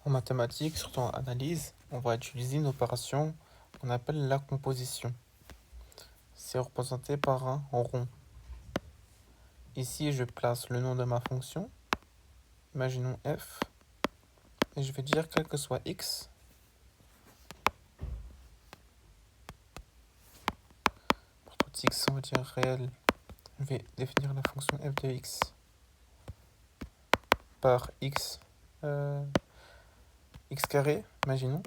En mathématiques, surtout en analyse, on va utiliser une opération qu'on appelle la composition. C'est représenté par un rond. Ici, je place le nom de ma fonction, imaginons f, et je vais dire quel que soit x, pour tout x, on va dire réel, je vais définir la fonction f de x par x, x carré, imaginons.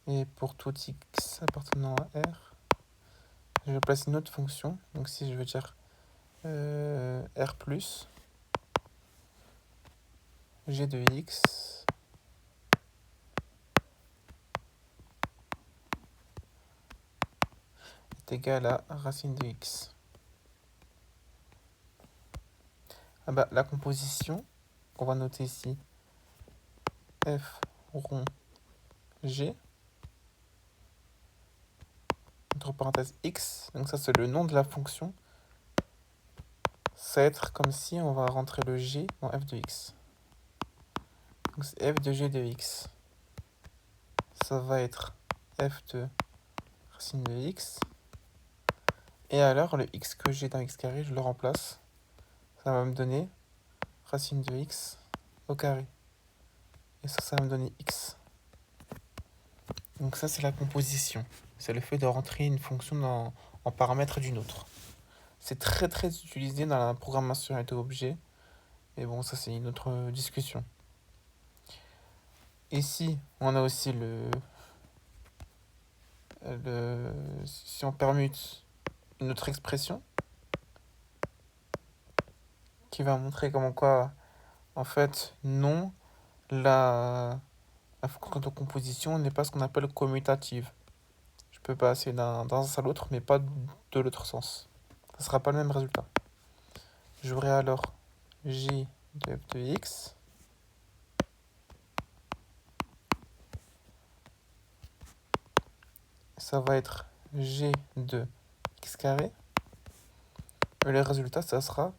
Et pour tout x appartenant à R, je vais placer une autre fonction. Donc si je veux dire R plus g de x est égal à racine de x. Ah bah, la composition, on va noter ici f rond g, entre parenthèses x, donc ça c'est le nom de la fonction. Ça va être comme si on va rentrer le g dans f de x. Donc c'est f de g de x. Ça va être f de racine de x. Et alors le x que j'ai dans x carré, je le remplace. Ça va me donner racine de x au carré. Et ça va me donner x. Donc ça, c'est la composition. C'est le fait de rentrer une fonction en paramètre d'une autre. C'est très très utilisé dans la programmation avec objet. Mais bon, ça c'est une autre discussion. Ici, on a aussi si on permute une autre expression qui va montrer comment quoi, en fait, non, la fonction de composition n'est pas ce qu'on appelle commutative. Je peux passer d'un sens à l'autre, mais pas de l'autre sens. Ça ne sera pas le même résultat. J'aurai alors j de f de x ça va être g de x carré. Et le résultat, ça sera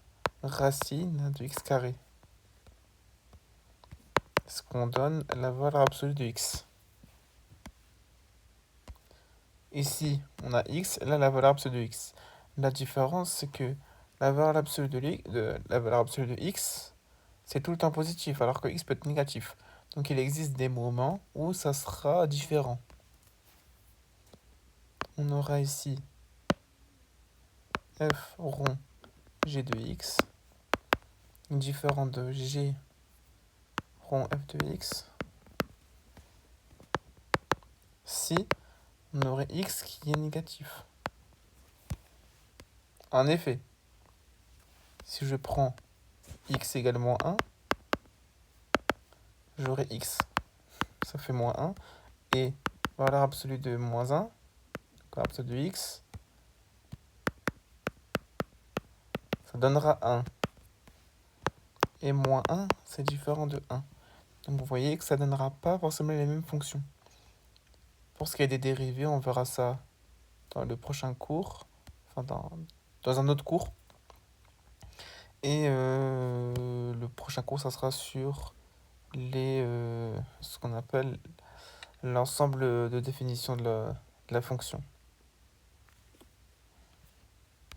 racine de x carré. Ce qu'on donne la valeur absolue de x. Ici, on a x, et là, la valeur absolue de x. La différence, c'est que la valeur absolue de x, c'est tout le temps positif, alors que x peut être négatif. Donc il existe des moments où ça sera différent. On aura ici f rond g de x différent de g rond f de x si on aurait x qui est négatif. En effet, si je prends x égale moins 1, j'aurai x, ça fait moins 1, et valeur absolue de moins 1, valeur absolue de x, ça donnera 1. Et moins 1, c'est différent de 1. Donc vous voyez que ça ne donnera pas forcément les mêmes fonctions. Pour ce qui est des dérivés, on verra ça dans le prochain cours, enfin dans un autre cours. Et le prochain cours, ça sera sur ce qu'on appelle l'ensemble de définition de la fonction.